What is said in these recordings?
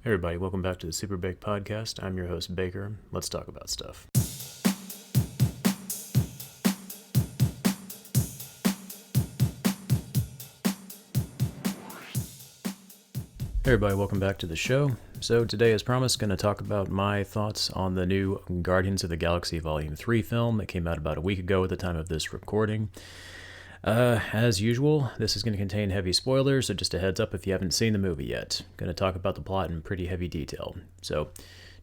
Hey everybody, welcome back to the SuperBake podcast. I'm your host, Baker. Let's talk about stuff. Hey everybody, welcome back to the show. So today, as promised, going to talk about my thoughts on the new Guardians of the Galaxy Volume 3 film that came out about a week ago at the time of this recording. As usual, this is going to contain heavy spoilers, so just a heads up if you haven't seen the movie yet. Going to talk about the plot in pretty heavy detail. So,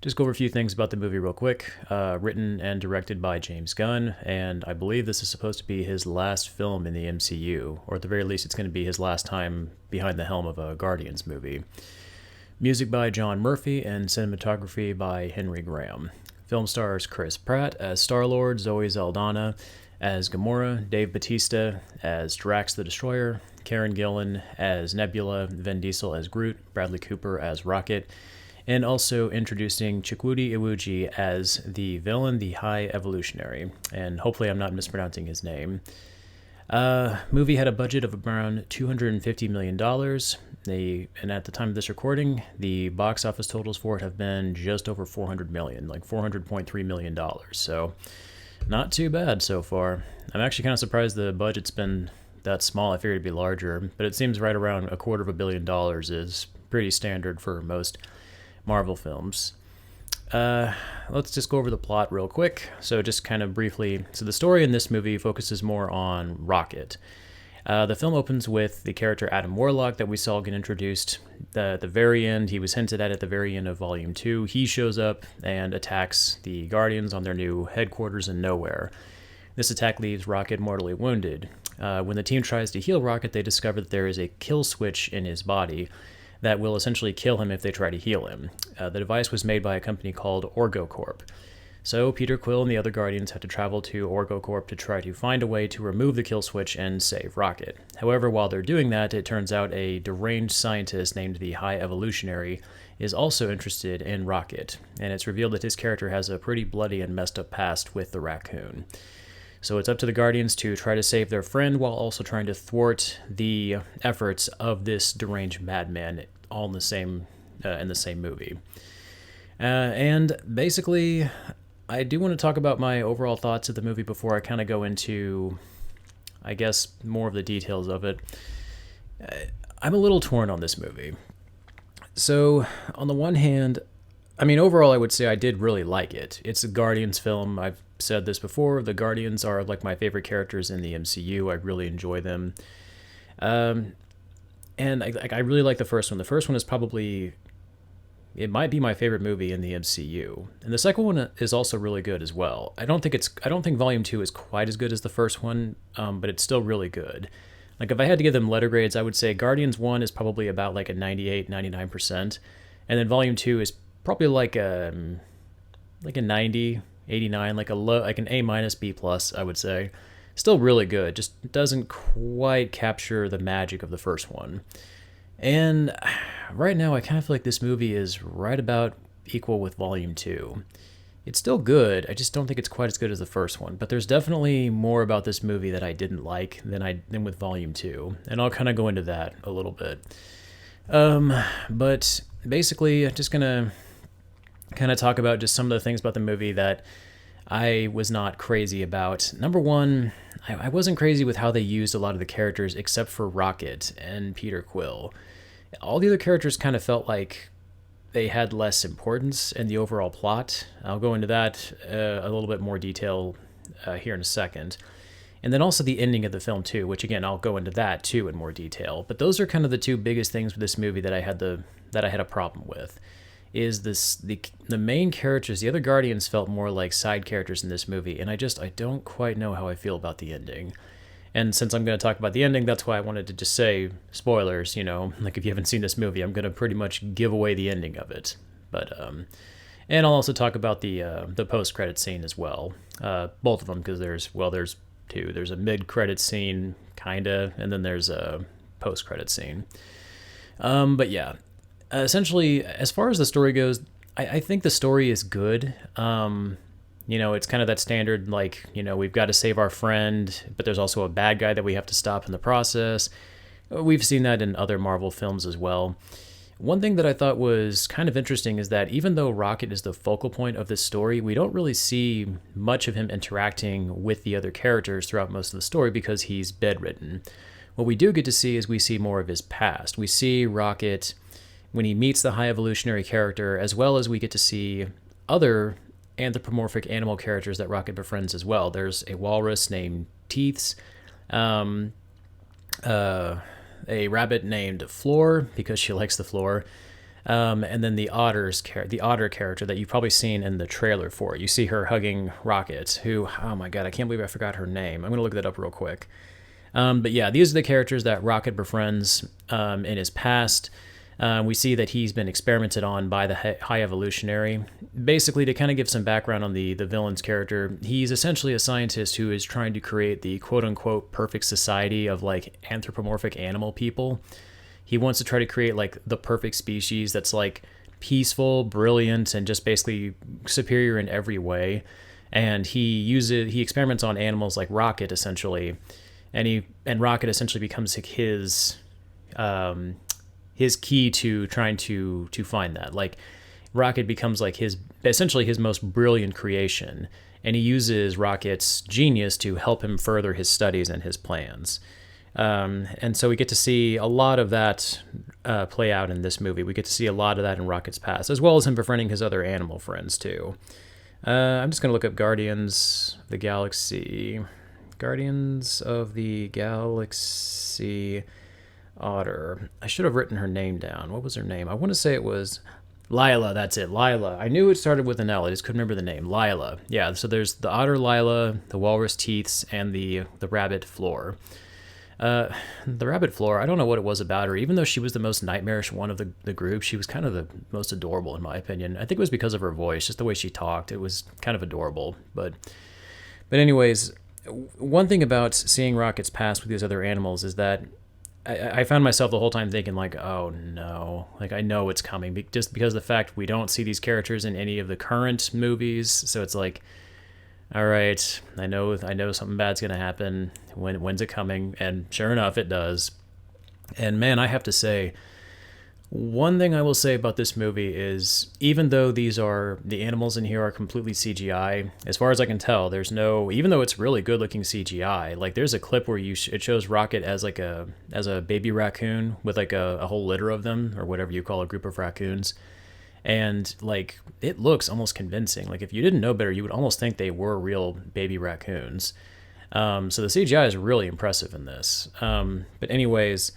just go over a few things about the movie real quick. Written and directed by James Gunn, and I believe this is supposed to be his last film in the MCU, or at the very least it's going to be his last time behind the helm of a Guardians movie. Music by John Murphy and cinematography by Henry Graham. Film stars Chris Pratt as Star-Lord, Zoe Saldana as Gamora, Dave Bautista as Drax the Destroyer, Karen Gillen as Nebula, Vin Diesel as Groot, Bradley Cooper as Rocket, and also introducing Chukwudi Iwuji as the villain, the High Evolutionary, and hopefully I'm not mispronouncing his name. Movie had a budget of around $250 million, and at the time of this recording, the box office totals for it have been just over $400 million, like $400.3 million, so not too bad so far. I'm actually kind of surprised the budget's been that small. I figured it'd be larger, but it seems right around $250 million is pretty standard for most Marvel films. Let's just go over the plot real quick. So just kind of briefly, so the story in this movie focuses more on Rocket. The film opens with the character Adam Warlock that we saw get introduced at the very end. He was hinted at the very end of Volume 2. He shows up and attacks the Guardians on their new headquarters in nowhere. This attack leaves Rocket mortally wounded. When the team tries to heal Rocket, they discover that there is a kill switch in his body that will essentially kill him if they try to heal him. The device was made by a company called OrgoCorp. So Peter, Quill, and the other Guardians had to travel to OrgoCorp to try to find a way to remove the kill switch and save Rocket. However, while they're doing that, it turns out a deranged scientist named the High Evolutionary is also interested in Rocket, and it's revealed that his character has a pretty bloody and messed up past with the raccoon. So it's up to the Guardians to try to save their friend while also trying to thwart the efforts of this deranged madman all in the same movie. And basically, I do want to talk about my overall thoughts of the movie before I kind of go into, I guess, more of the details of it. I'm a little torn on this movie. So, on the one hand, I mean, overall, I would say I did really like it. It's a Guardians film. I've said this before. The Guardians are like my favorite characters in the MCU. I really enjoy them. And I really like the first one. The first one is probably, it might be my favorite movie in the MCU. And the second one is also really good as well. I don't think Volume 2 is quite as good as the first one, but it's still really good. Like, if I had to give them letter grades, I would say Guardians 1 is probably about like a 98, 99%. And then Volume 2 is probably like a 90, 89, like an A-, B+, I would say. Still really good, just doesn't quite capture the magic of the first one. And right now, I kind of feel like this movie is right about equal with Volume 2. It's still good, I just don't think it's quite as good as the first one, but there's definitely more about this movie that I didn't like than with Volume 2, and I'll kind of go into that a little bit. But basically, I'm just gonna kind of talk about just some of the things about the movie that I was not crazy about. Number one, I wasn't crazy with how they used a lot of the characters except for Rocket and Peter Quill. All the other characters kind of felt like they had less importance in the overall plot. I'll go into that a little bit more detail here in a second. And then also the ending of the film too, which again, I'll go into that too in more detail. But those are kind of the two biggest things with this movie that I had a problem with. Is the main characters, the other Guardians felt more like side characters in this movie, and I don't quite know how I feel about the ending. And since I'm going to talk about the ending, that's why I wanted to just say, spoilers, like if you haven't seen this movie, I'm going to pretty much give away the ending of it. But, and I'll also talk about the post-credit scene as well. Both of them, because there's two. There's a mid-credit scene, kinda, and then there's a post-credit scene. But yeah. Essentially, as far as the story goes, I think the story is good. It's kind of that standard, like, we've got to save our friend, but there's also a bad guy that we have to stop in the process. We've seen that in other Marvel films as well. One thing that I thought was kind of interesting is that even though Rocket is the focal point of this story, we don't really see much of him interacting with the other characters throughout most of the story because he's bedridden. What we do get to see is we see more of his past. We see Rocket when he meets the high evolutionary character, as well as we get to see other anthropomorphic animal characters that Rocket befriends as well. There's a walrus named Teeths, a rabbit named Floor because she likes the floor, and then the otter character that you've probably seen in the trailer for it. You see her hugging Rocket, who, oh my god, I can't believe I forgot her name. I'm going to look that up real quick. But yeah, these are the characters that Rocket befriends in his past. We see that he's been experimented on by the High Evolutionary. Basically, to kind of give some background on the villain's character, he's essentially a scientist who is trying to create the quote-unquote perfect society of, like, anthropomorphic animal people. He wants to try to create, like, the perfect species that's, like, peaceful, brilliant, and just basically superior in every way. And he experiments on animals like Rocket, essentially. And Rocket essentially becomes his key to trying to find that. Like, Rocket becomes like essentially his most brilliant creation, and he uses Rocket's genius to help him further his studies and his plans. And so we get to see a lot of that play out in this movie. We get to see a lot of that in Rocket's past, as well as him befriending his other animal friends too. I'm just going to look up Guardians of the Galaxy Otter. I should have written her name down. What was her name? I want to say it was Lila. That's it, Lila. I knew it started with an L. I just couldn't remember the name. Lila. Yeah, so there's the otter Lila, the walrus Teeths, and the rabbit Floor. The rabbit Floor, I don't know what it was about her. Even though she was the most nightmarish one of the group, she was kind of the most adorable in my opinion. I think it was because of her voice, just the way she talked. It was kind of adorable. But anyways, one thing about seeing Rocket's past with these other animals is that I found myself the whole time thinking, like, oh no, like, I know it's coming, just because of the fact we don't see these characters in any of the current movies. So it's like, all right, I know something bad's gonna happen. When's it coming? And sure enough, it does. And man, I have to say, one thing I will say about this movie is, even though the animals in here are completely CGI, as far as I can tell, even though it's really good looking CGI, like, there's a clip where it shows Rocket as a baby raccoon with like a whole litter of them, or whatever you call a group of raccoons. And like, it looks almost convincing. Like, if you didn't know better, you would almost think they were real baby raccoons. So the CGI is really impressive in this. But anyways,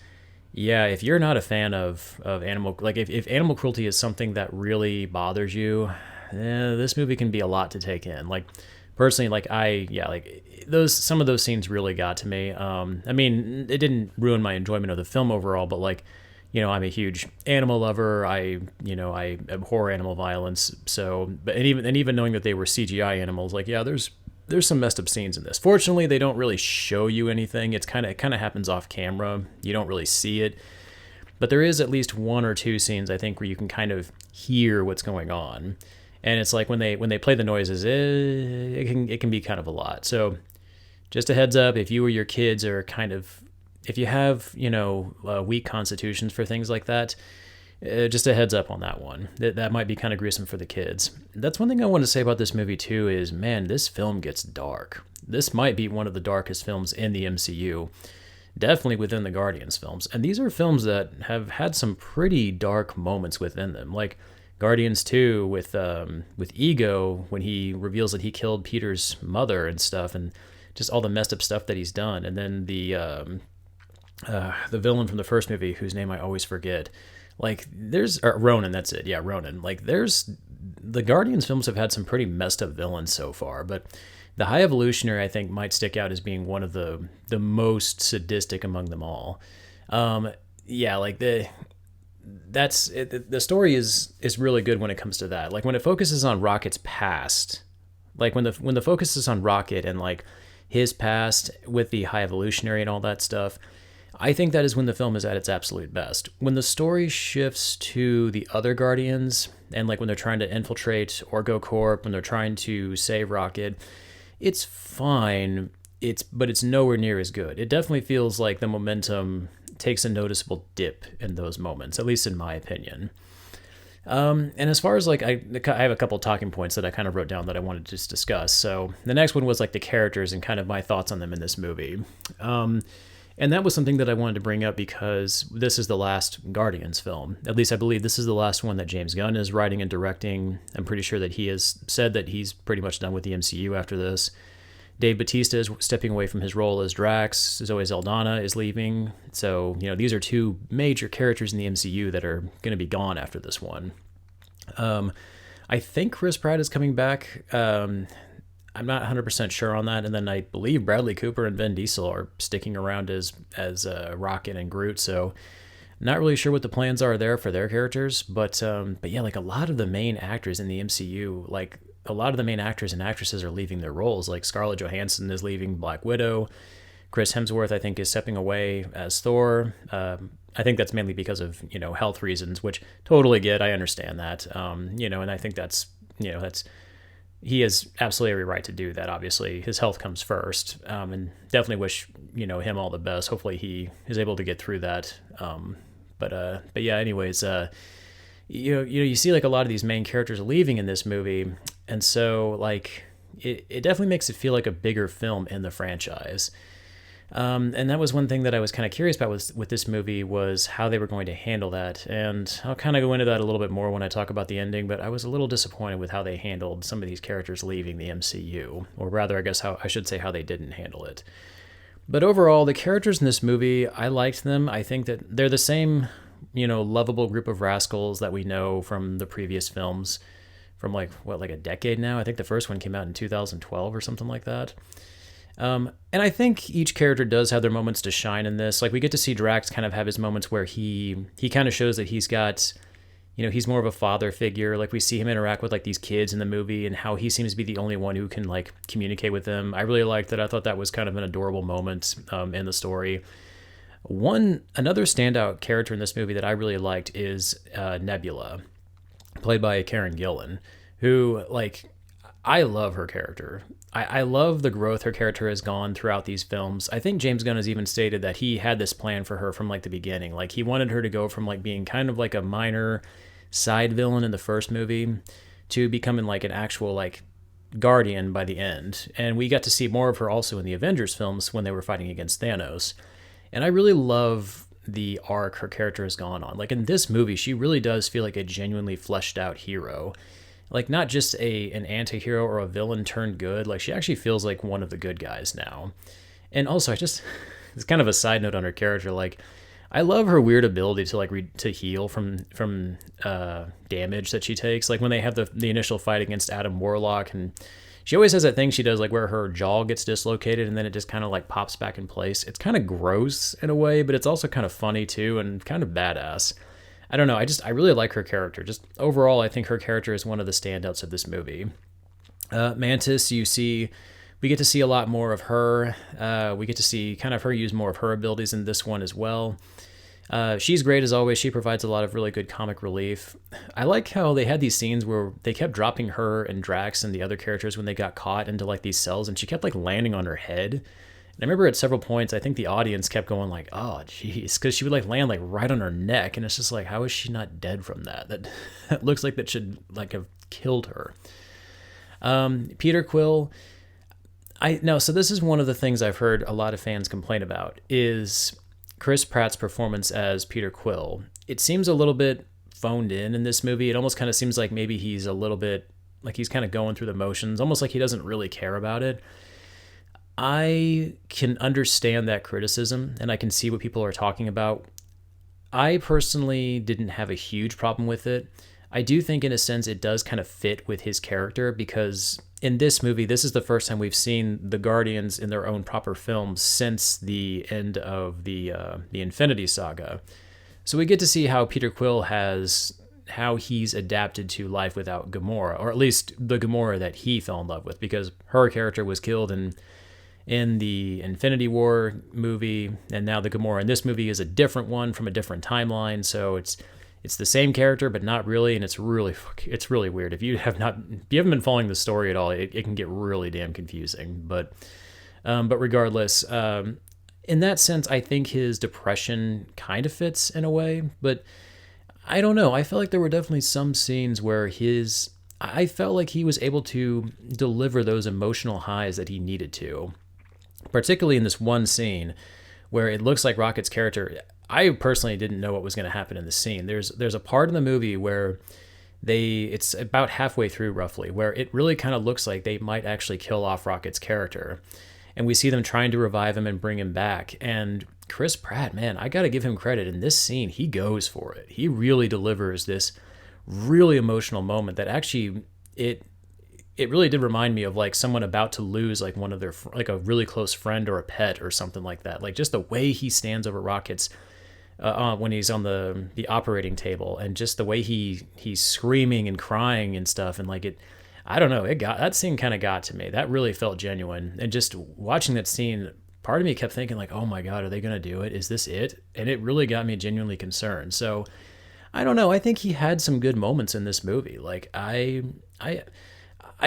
yeah, if you're not a fan of animal, like, if animal cruelty is something that really bothers you, this movie can be a lot to take in. Like, personally, like, some of those scenes really got to me. I mean, it didn't ruin my enjoyment of the film overall, but, like, you know, I'm a huge animal lover. I abhor animal violence. So, and even knowing that they were CGI animals, like, yeah, there's some messed up scenes in this. Fortunately, they don't really show you anything. It kind of happens off camera. You don't really see it. But there is at least one or two scenes, I think, where you can kind of hear what's going on. And it's like when they play the noises, it can be kind of a lot. So just a heads up, if you or your kids are if you have, weak constitutions for things like that, just a heads up on that one. That might be kind of gruesome for the kids. That's one thing I want to say about this movie too is, man, this film gets dark. This might be one of the darkest films in the MCU, definitely within the Guardians films. And these are films that have had some pretty dark moments within them, like Guardians 2 with Ego, when he reveals that he killed Peter's mother and stuff, and just all the messed up stuff that he's done. And then the villain from the first movie, whose name I always forget. Like, there's Ronan, that's it. Yeah, Ronan. Like, the Guardians films have had some pretty messed up villains so far, but the High Evolutionary, I think, might stick out as being one of the most sadistic among them all. Yeah, like, the story is really good when it comes to that. Like, when it focuses on Rocket's past, like when the focus is on Rocket and like his past with the High Evolutionary and all that stuff, I think that is when the film is at its absolute best. When the story shifts to the other Guardians, and like when they're trying to infiltrate OrgoCorp, when they're trying to save Rocket, it's fine, but it's nowhere near as good. It definitely feels like the momentum takes a noticeable dip in those moments, at least in my opinion. And as far as like, I have a couple talking points that I kind of wrote down that I wanted to just discuss. So the next one was like the characters and kind of my thoughts on them in this movie. And that was something that I wanted to bring up because this is the last Guardians film. At least I believe this is the last one that James Gunn is writing and directing. I'm pretty sure that he has said that he's pretty much done with the MCU after this. Dave Bautista is stepping away from his role as Drax. Zoe Saldana is leaving. So, these are two major characters in the MCU that are going to be gone after this one. I think Chris Pratt is coming back. I'm not 100% sure on that. And then I believe Bradley Cooper and Vin Diesel are sticking around as Rocket and Groot. So, not really sure what the plans are there for their characters. But yeah, like a lot of the main actors in the MCU, like a lot of the main actors and actresses are leaving their roles. Like Scarlett Johansson is leaving Black Widow. Chris Hemsworth, I think, is stepping away as Thor. I think that's mainly because of, health reasons, which totally get. I understand that. And I think that's he has absolutely every right to do that. Obviously, his health comes first, and definitely wish, him all the best. Hopefully he is able to get through that. But yeah, anyways, you see like a lot of these main characters leaving in this movie. And so like, it definitely makes it feel like a bigger film in the franchise. And that was one thing that I was kind of curious about with this movie was how they were going to handle that. And I'll kind of go into that a little bit more when I talk about the ending, but I was a little disappointed with how they handled some of these characters leaving the MCU, or rather, I guess how they didn't handle it. But overall, the characters in this movie, I liked them. I think that they're the same, lovable group of rascals that we know from the previous films from like a decade now. I think the first one came out in 2012 or something like that. And I think each character does have their moments to shine in this. Like we get to see Drax kind of have his moments where he kind of shows that he's got, he's more of a father figure. Like we see him interact with like these kids in the movie and how he seems to be the only one who can like communicate with them. I really liked that. I thought that was kind of an adorable moment in the story. Another standout character in this movie that I really liked is Nebula, played by Karen Gillen, who like, I love her character. I love the growth her character has gone throughout these films. I think James Gunn has even stated that he had this plan for her from like the beginning. Like he wanted her to go from like being kind of like a minor side villain in the first movie to becoming like an actual like guardian by the end. And we got to see more of her also in the Avengers films when they were fighting against Thanos. And I really love the arc her character has gone on. Like in this movie, she really does feel like a genuinely fleshed out hero. Like not just an anti-hero or a villain turned good. Like she actually feels like one of the good guys now. And also it's kind of a side note on her character. Like I love her weird ability to like to heal from damage that she takes. Like when they have the initial fight against Adam Warlock, and she always has that thing she does like where her jaw gets dislocated and then it just kind of like pops back in place. It's kind of gross in a way, but it's also kind of funny too and kind of badass. I don't know. I really like her character. Just overall, I think her character is one of the standouts of this movie. Mantis, we get to see a lot more of her. We get to see kind of her use more of her abilities in this one as well. She's great as always. She provides a lot of really good comic relief. I like how they had these scenes where they kept dropping her and Drax and the other characters when they got caught into like these cells, and she kept like landing on her head. And I remember at several points, I think the audience kept going like, oh, geez, because she would like land like right on her neck. And it's just like, how is she not dead from that? That looks like that should like have killed her. Peter Quill. So this is one of the things I've heard a lot of fans complain about is Chris Pratt's performance as Peter Quill. It seems a little bit phoned in this movie. It almost kind of seems like maybe he's a little bit like he's kind of going through the motions, almost like he doesn't really care about it. I can understand that criticism, and I can see what people are talking about. I personally didn't have a huge problem with it. I do think, in a sense, it does kind of fit with his character, because in this movie, this is the first time we've seen the Guardians in their own proper films since the end of the Infinity Saga. So we get to see how Peter Quill how he's adapted to life without Gamora, or at least the Gamora that he fell in love with, because her character was killed in the Infinity War movie, and now the Gamora in this movie is a different one from a different timeline. So it's the same character, but not really, and it's really weird. If you haven't been following the story at all, it can get really damn confusing. But regardless, in that sense, I think his depression kind of fits in a way, but I don't know. I felt like there were definitely some scenes where I felt like he was able to deliver those emotional highs that he needed to, particularly in this one scene where it looks like Rocket's character. I personally didn't know what was going to happen in the scene. There's a part in the movie where it's about halfway through roughly, where it really kind of looks like they might actually kill off Rocket's character. And we see them trying to revive him and bring him back. And Chris Pratt, man, I got to give him credit. In this scene, he goes for it. He really delivers this really emotional moment that actually, it really did remind me of like someone about to lose like one of their, like a really close friend or a pet or something like that. Like just the way he stands over Rocket's when he's on the operating table, and just the way he's screaming and crying and stuff, and like it, I don't know, that scene kind of got to me. That really felt genuine. And just watching that scene, part of me kept thinking like, oh my God, are they going to do it? Is this it? And it really got me genuinely concerned. So I don't know. I think he had some good moments in this movie. Like I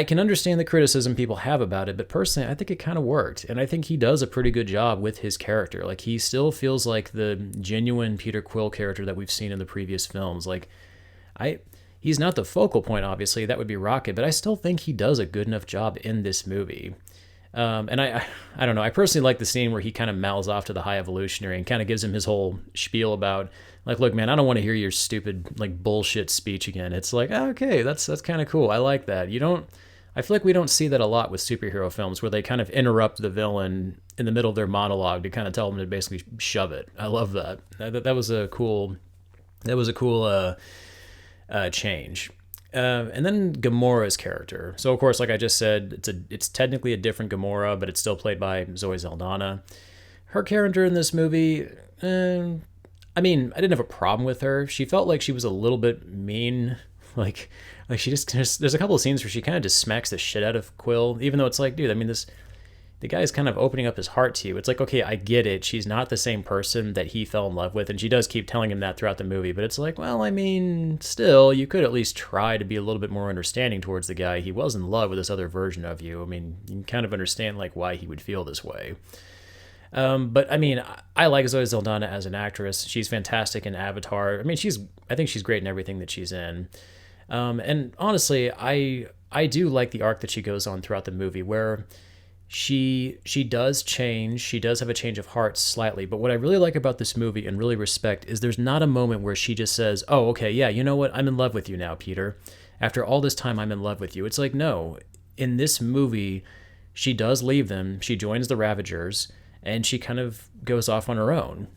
can understand the criticism people have about it, but personally, I think it kind of worked. And I think he does a pretty good job with his character. Like he still feels like the genuine Peter Quill character that we've seen in the previous films. Like he's not the focal point, obviously, that would be Rocket, but I still think he does a good enough job in this movie. And I don't know, I personally like the scene where he kind of mouths off to the High Evolutionary and kind of gives him his whole spiel about, like, look, man, I don't want to hear your stupid, like, bullshit speech again. It's like, oh, okay, that's kind of cool. I like that. I feel like we don't see that a lot with superhero films, where they kind of interrupt the villain in the middle of their monologue to kind of tell them to basically shove it. I love that. That was a cool change. And then Gamora'S character. So of course, like I just said, it's technically a different Gamora, but it's still played by Zoe Saldana. Her character in this movie, I mean, I didn't have a problem with her. She felt like she was a little bit mean. Like she just, there's a couple of scenes where she kind of just smacks the shit out of Quill, even though it's like, dude, I mean, the guy is kind of opening up his heart to you. It's like, okay, I get it. She's not the same person that he fell in love with, and she does keep telling him that throughout the movie, but it's like, well, I mean, still, you could at least try to be a little bit more understanding towards the guy. He was in love with this other version of you. I mean, you can kind of understand, like, why he would feel this way. But I mean, I like Zoe Saldana as an actress. She's fantastic in Avatar. I mean, I think she's great in everything that she's in. And honestly, I do like the arc that she goes on throughout the movie, where she does change. She does have a change of heart slightly. But what I really like about this movie and really respect is there's not a moment where she just says, oh, okay, yeah, you know what? I'm in love with you now, Peter. After all this time, I'm in love with you. It's like, no, in this movie, she does leave them. She joins the Ravagers, and she kind of goes off on her own.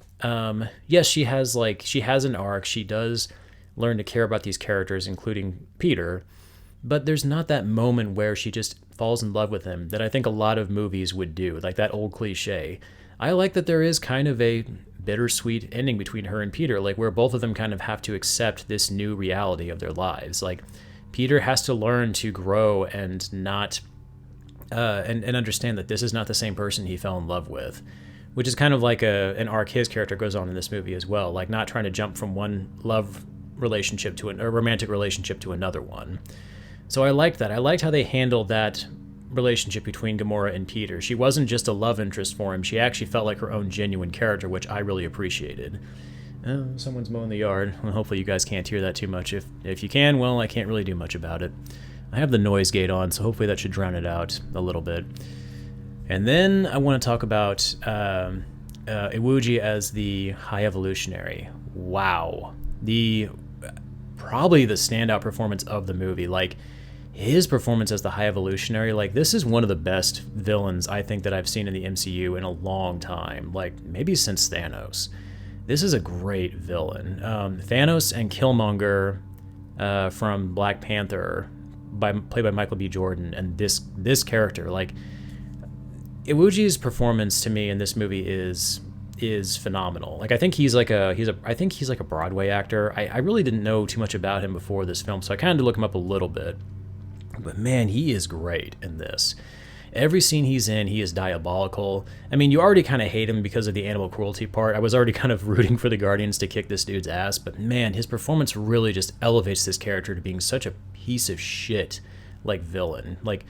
Yes, she has an arc. She does learn to care about these characters, including Peter, but there's not that moment where she just falls in love with him that I think a lot of movies would do, like that old cliche. I like that there is kind of a bittersweet ending between her and Peter, like where both of them kind of have to accept this new reality of their lives. Like Peter has to learn to grow and not and understand that this is not the same person he fell in love with, which is kind of like an arc his character goes on in this movie as well, like not trying to jump from one love relationship to a romantic relationship to another one. So I liked that. I liked how they handled that relationship between Gamora and Peter. She wasn't just a love interest for him. She actually felt like her own genuine character, which I really appreciated. Someone's mowing the yard. Well, hopefully you guys can't hear that too much. If you can, well, I can't really do much about it. I have the noise gate on, so hopefully that should drown it out a little bit. And then I want to talk about Iwuji as the High Evolutionary. Wow. Probably the standout performance of the movie. Like, his performance as the High Evolutionary, like, this is one of the best villains I think that I've seen in the MCU in a long time, like maybe since Thanos. This is a great villain. Thanos and Killmonger from Black Panther, played by Michael B. Jordan, and this character, like, Iwuji's performance to me in this movie is phenomenal. Like, I think he's like a Broadway actor. I really didn't know too much about him before this film, so I kind of had to look him up a little bit. But man, he is great in this. Every scene he's in, he is diabolical. I mean, you already kind of hate him because of the animal cruelty part. I was already kind of rooting for the Guardians to kick this dude's ass, but man, his performance really just elevates this character to being such a piece of shit, like, villain. Like,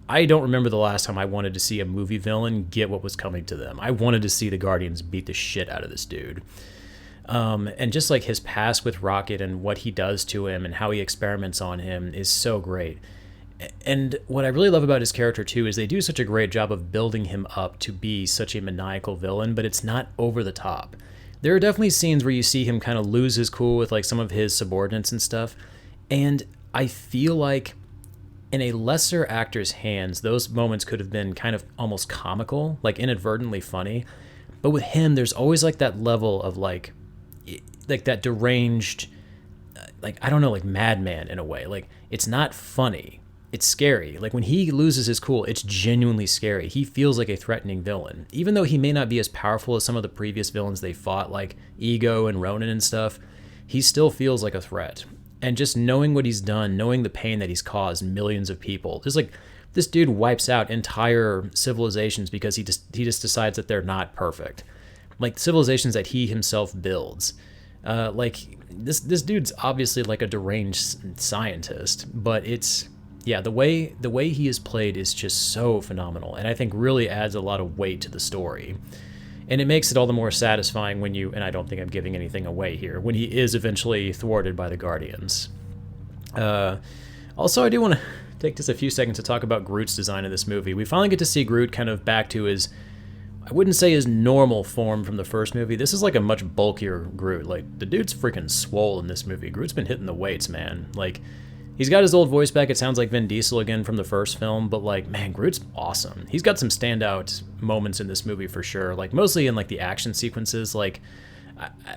I don't remember the last time I wanted to see a movie villain get what was coming to them. I wanted to see the Guardians beat the shit out of this dude. And just like his past with Rocket and what he does to him and how he experiments on him is so great. And what I really love about his character too is they do such a great job of building him up to be such a maniacal villain, but it's not over the top. There are definitely scenes where you see him kind of lose his cool with like some of his subordinates and stuff. And I feel like in a lesser actor's hands, those moments could have been kind of almost comical, like inadvertently funny. But with him, there's always like that level of like that deranged, like, I don't know, like madman in a way. Like, it's not funny. It's scary. Like, when he loses his cool, it's genuinely scary. He feels like a threatening villain. Even though he may not be as powerful as some of the previous villains they fought, like Ego and Ronan and stuff, he still feels like a threat. And just knowing what he's done, knowing the pain that he's caused millions of people, just like, this dude wipes out entire civilizations because he just decides that they're not perfect. Like, civilizations that he himself builds. Like, this dude's obviously like a deranged scientist, but it's, yeah, the way he is played is just so phenomenal, and I think really adds a lot of weight to the story. And it makes it all the more satisfying when you, and I don't think I'm giving anything away here, when he is eventually thwarted by the Guardians. Also, I do want to take just a few seconds to talk about Groot's design in this movie. We finally get to see Groot kind of back to his, I wouldn't say his normal form from the first movie. This is like a much bulkier Groot. Like, the dude's freaking swole in this movie. Groot's been hitting the weights, man. Like, he's got his old voice back. It sounds like Vin Diesel again from the first film, but like, man, Groot's awesome. He's got some standout moments in this movie for sure. Like, mostly in like the action sequences. Like,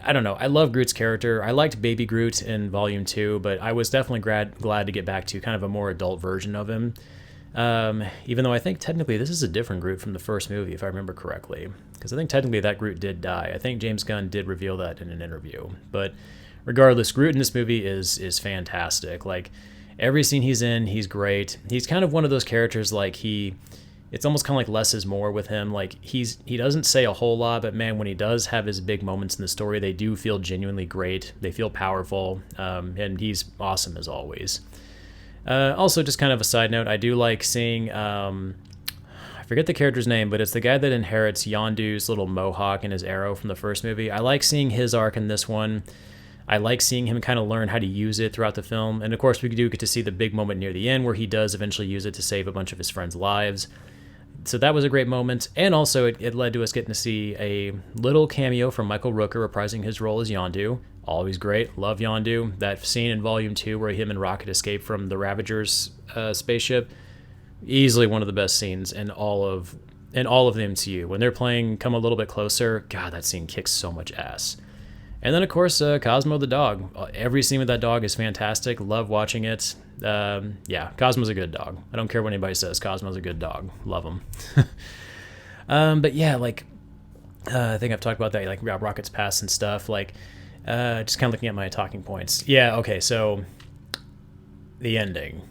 I don't know. I love Groot's character. I liked Baby Groot in Volume 2, but I was definitely glad to get back to kind of a more adult version of him. Even though I think technically this is a different Groot from the first movie, if I remember correctly. Because I think technically that Groot did die. I think James Gunn did reveal that in an interview. But regardless, Groot in this movie is fantastic. Like, every scene he's in, he's great. He's kind of one of those characters, like, it's almost kind of like less is more with him. Like, he doesn't say a whole lot, but man, when he does have his big moments in the story, they do feel genuinely great. They feel powerful, and he's awesome as always. Also, just kind of a side note, I do like seeing, I forget the character's name, but it's the guy that inherits Yondu's little mohawk and his arrow from the first movie. I like seeing his arc in this one. I like seeing him kind of learn how to use it throughout the film. And of course, we do get to see the big moment near the end where he does eventually use it to save a bunch of his friends' lives. So that was a great moment. And also, it led to us getting to see a little cameo from Michael Rooker reprising his role as Yondu. Always great. Love Yondu. That scene in Volume 2 where him and Rocket escape from the Ravagers spaceship, easily one of the best scenes in all of the MCU. When they're playing Come a Little Bit Closer, God, that scene kicks so much ass. And then, of course, Cosmo the dog. Every scene with that dog is fantastic. Love watching it. Yeah, Cosmo's a good dog. I don't care what anybody says. Cosmo's a good dog. Love him. But yeah, like, I think I've talked about that, like Rocket's past and stuff. Like, just kind of looking at my talking points. Yeah, okay, so the ending.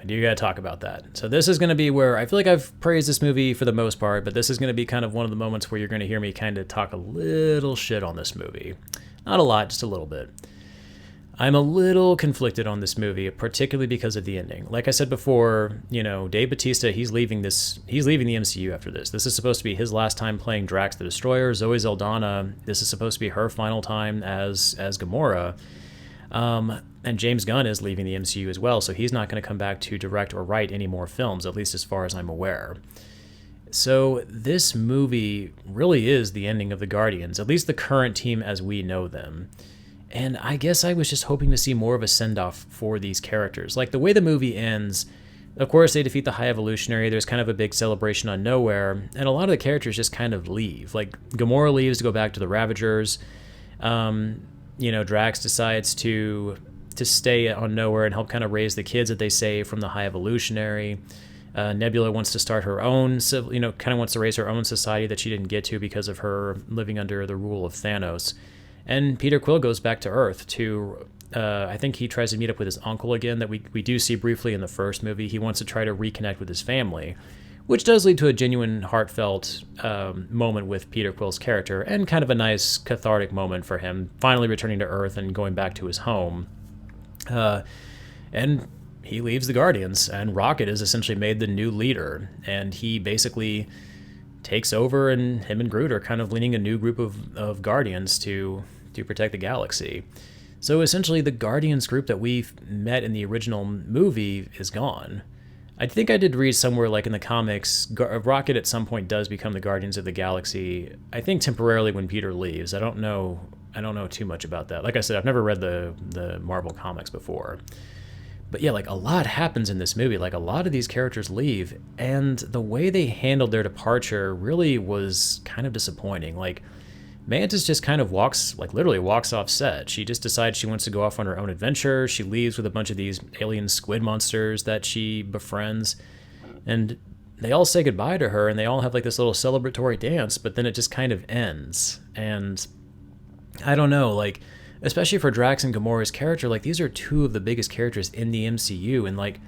I do gotta talk about that. So this is going to be where I feel like I've praised this movie for the most part, but this is going to be kind of one of the moments where you're going to hear me kind of talk a little shit on this movie. Not a lot, just a little bit. I'm a little conflicted on this movie, particularly because of the ending. Like I said before, you know, Dave Bautista, he's leaving the MCU after this. This is supposed to be his last time playing Drax the Destroyer. Zoe Saldana, this is supposed to be her final time as Gamora. And James Gunn is leaving the MCU as well, so he's not going to come back to direct or write any more films, at least as far as I'm aware. So this movie really is the ending of the Guardians, at least the current team as we know them. And I guess I was just hoping to see more of a send-off for these characters. Like, the way the movie ends, of course, they defeat the High Evolutionary, there's kind of a big celebration on nowhere, and a lot of the characters just kind of leave. Like, Gamora leaves to go back to the Ravagers. You know, Drax decides to stay on Nowhere and help kind of raise the kids that they save from the High Evolutionary. Nebula wants to start her own, kind of wants to raise her own society that she didn't get to because of her living under the rule of Thanos. And Peter Quill goes back to Earth to, I think he tries to meet up with his uncle again that we do see briefly in the first movie. He wants to try to reconnect with his family, which does lead to a genuine, heartfelt moment with Peter Quill's character and kind of a nice cathartic moment for him, finally returning to Earth and going back to his home. And he leaves the Guardians, and Rocket is essentially made the new leader, and he basically takes over, and him and Groot are kind of leading a new group of Guardians to protect the galaxy. So essentially the Guardians group that we met in the original movie is gone. I think I did read somewhere, like in the comics, Rocket at some point does become the Guardians of the Galaxy, I think temporarily when Peter leaves. I don't know too much about that. Like I said, I've never read the Marvel comics before. But yeah, like a lot happens in this movie. Like a lot of these characters leave, and the way they handled their departure really was kind of disappointing. Like Mantis just kind of literally walks off set. She just decides she wants to go off on her own adventure. She leaves with a bunch of these alien squid monsters that she befriends, and they all say goodbye to her, and they all have like this little celebratory dance, but then it just kind of ends. And I don't know, like, especially for Drax and Gamora'S character, like these are two of the biggest characters in the MCU, and like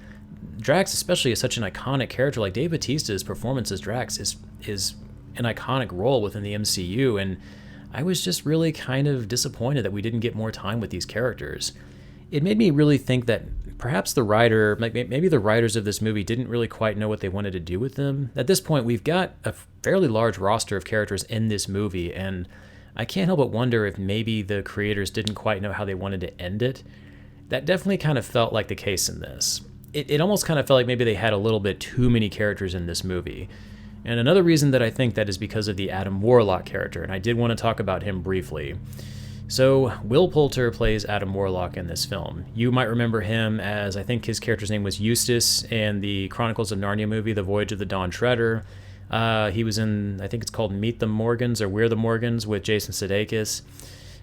Drax especially is such an iconic character. Like Dave Bautista's performance as Drax is an iconic role within the MCU, and I was just really kind of disappointed that we didn't get more time with these characters. It made me really think that perhaps maybe the writers of this movie didn't really quite know what they wanted to do with them. At this point, we've got a fairly large roster of characters in this movie, and I can't help but wonder if maybe the creators didn't quite know how they wanted to end it. That definitely kind of felt like the case in this. It almost kind of felt like maybe they had a little bit too many characters in this movie. And another reason that I think that is because of the Adam Warlock character, and I did want to talk about him briefly. So, Will Poulter plays Adam Warlock in this film. You might remember him as, I think his character's name was Eustace in the Chronicles of Narnia movie, The Voyage of the Dawn Treader. He was in, I think it's called Meet the Morgans or We're the Morgans with Jason Sudeikis.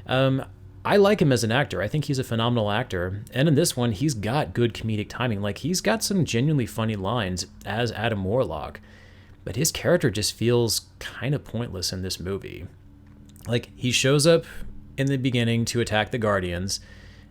I like him as an actor. I think he's a phenomenal actor. And in this one, he's got good comedic timing. Like, he's got some genuinely funny lines as Adam Warlock. But his character just feels kind of pointless in this movie. Like, he shows up in the beginning to attack the Guardians,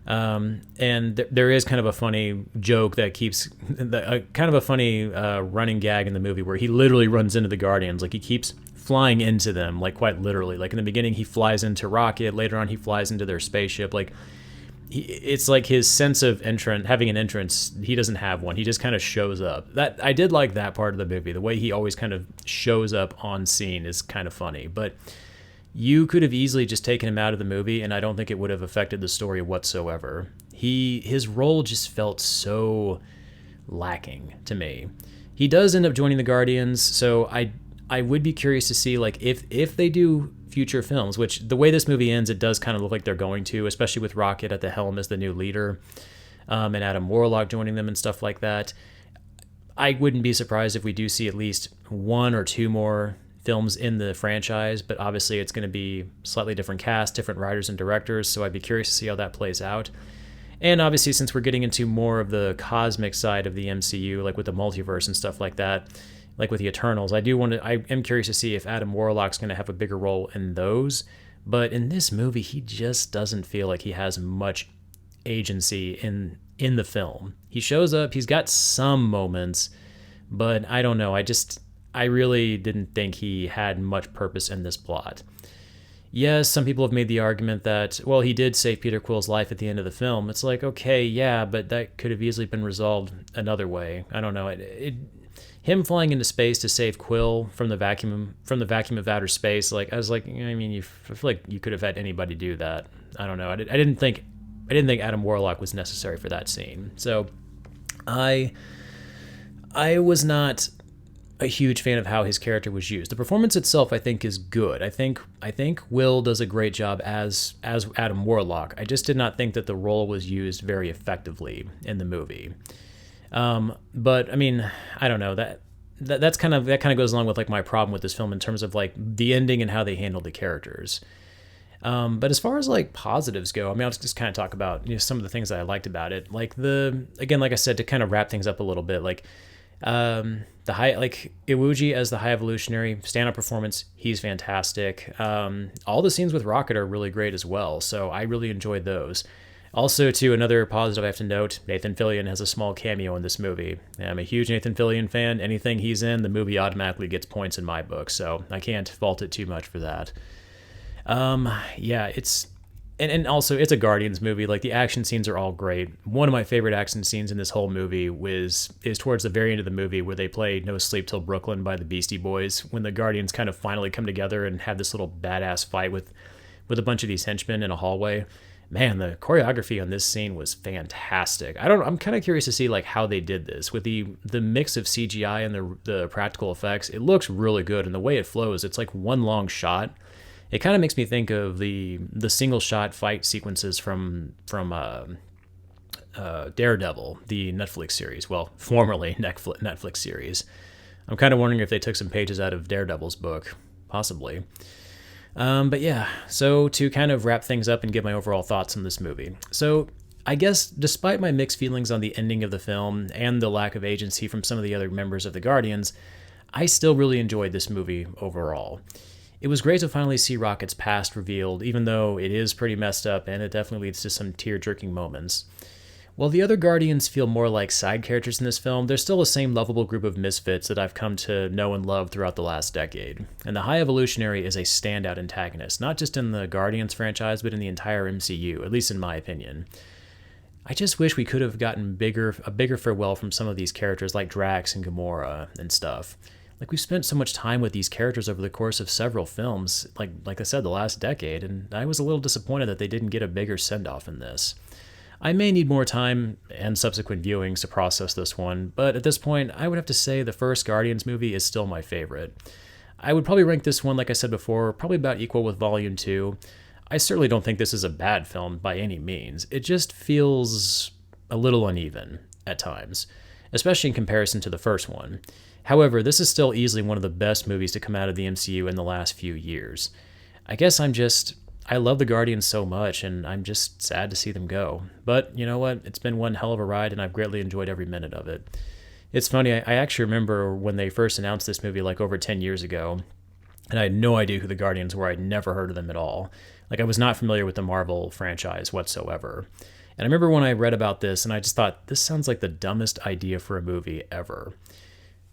and there is kind of a funny joke that keeps, kind of a funny running gag in the movie where he literally runs into the Guardians. Like, he keeps flying into them, like quite literally. Like in the beginning, he flies into Rocket. Later on, he flies into their spaceship. Like, it's like his sense of having an entrance, he doesn't have one. He just kind of shows up. That I did like that part of the movie. The way he always kind of shows up on scene is kind of funny. But you could have easily just taken him out of the movie, and I don't think it would have affected the story whatsoever. His role just felt so lacking to me. He does end up joining the Guardians, so I would be curious to see, like, if they do future films, which the way this movie ends, it does kind of look like they're going to, especially with Rocket at the helm as the new leader, and Adam Warlock joining them and stuff like that. I wouldn't be surprised if we do see at least one or two more films in the franchise, but obviously it's going to be slightly different cast, different writers and directors, so I'd be curious to see how that plays out. And obviously, since we're getting into more of the cosmic side of the MCU, like with the multiverse and stuff like that, like with the Eternals, I am curious to see if Adam Warlock's going to have a bigger role in those. But in this movie, he just doesn't feel like he has much agency in the film. He shows up, he's got some moments, but I don't know. I really didn't think he had much purpose in this plot. Yes, some people have made the argument that, well, he did save Peter Quill's life at the end of the film. It's like, okay, yeah, but that could have easily been resolved another way. I don't know. Him flying into space to save Quill from the vacuum of outer space, like, I was like, I mean, I feel like you could have had anybody do that. I don't know. I didn't think Adam Warlock was necessary for that scene. So I was not a huge fan of how his character was used. The performance itself, I think, is good. I think Will does a great job as Adam Warlock. I just did not think that the role was used very effectively in the movie. But I mean, I don't know, that kind of goes along with like my problem with this film in terms of like the ending and how they handled the characters. But as far as like positives go, I mean, I'll just kind of talk about, some of the things that I liked about it. Like like I said, to kind of wrap things up a little bit, like Iwuji as the High Evolutionary, stand-up performance, he's fantastic. All the scenes with Rocket are really great as well, so I really enjoyed those. Also, too, another positive I have to note, Nathan Fillion has a small cameo in this movie. I'm a huge Nathan Fillion fan. Anything he's in, the movie automatically gets points in my book, so I can't fault it too much for that. Yeah, and also it's a Guardians movie. Like, the action scenes are all great. One of my favorite action scenes in this whole movie is towards the very end of the movie, where they play No Sleep Till Brooklyn by the Beastie Boys, when the Guardians kind of finally come together and have this little badass fight with a bunch of these henchmen in a hallway. Man, the choreography on this scene was fantastic. I'm kind of curious to see like how they did this with the mix of CGI and the practical effects. It looks really good, and the way it flows, it's like one long shot. It kind of makes me think of the single shot fight sequences from Daredevil, the Netflix series. Well, formerly Netflix series. I'm kind of wondering if they took some pages out of Daredevil's book, possibly. But yeah, so to kind of wrap things up and give my overall thoughts on this movie. So I guess despite my mixed feelings on the ending of the film and the lack of agency from some of the other members of the Guardians, I still really enjoyed this movie overall. It was great to finally see Rocket's past revealed, even though it is pretty messed up and it definitely leads to some tear-jerking moments. While the other Guardians feel more like side characters in this film, they're still the same lovable group of misfits that I've come to know and love throughout the last decade. And the High Evolutionary is a standout antagonist, not just in the Guardians franchise, but in the entire MCU, at least in my opinion. I just wish we could have gotten a bigger farewell from some of these characters like Drax and Gamora and stuff. Like, we've spent so much time with these characters over the course of several films, like I said, the last decade, and I was a little disappointed that they didn't get a bigger send-off in this. I may need more time and subsequent viewings to process this one, but at this point, I would have to say the first Guardians movie is still my favorite. I would probably rank this one, like I said before, probably about equal with Volume 2. I certainly don't think this is a bad film by any means. It just feels a little uneven at times, especially in comparison to the first one. However, this is still easily one of the best movies to come out of the MCU in the last few years. I guess I love the Guardians so much, and I'm just sad to see them go. But you know what? It's been one hell of a ride, and I've greatly enjoyed every minute of it. It's funny, I actually remember when they first announced this movie like over 10 years ago, and I had no idea who the Guardians were. I'd never heard of them at all. Like, I was not familiar with the Marvel franchise whatsoever. And I remember when I read about this, and I just thought, this sounds like the dumbest idea for a movie ever.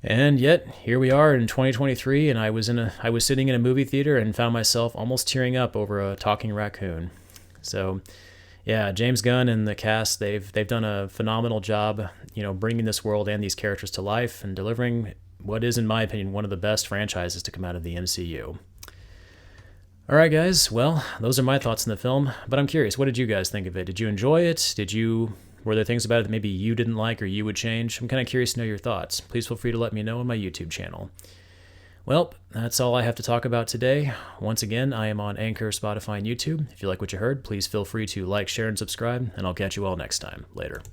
And yet, here we are in 2023, and I was sitting in a movie theater and found myself almost tearing up over a talking raccoon. So, yeah, James Gunn and the cast, they've done a phenomenal job, bringing this world and these characters to life and delivering what is, in my opinion, one of the best franchises to come out of the MCU. All right, guys, well, those are my thoughts on the film, but I'm curious, what did you guys think of it? Did you enjoy it? Were there things about it that maybe you didn't like or you would change? I'm kind of curious to know your thoughts. Please feel free to let me know on my YouTube channel. Well, that's all I have to talk about today. Once again, I am on Anchor, Spotify, and YouTube. If you like what you heard, please feel free to like, share, and subscribe, and I'll catch you all next time. Later.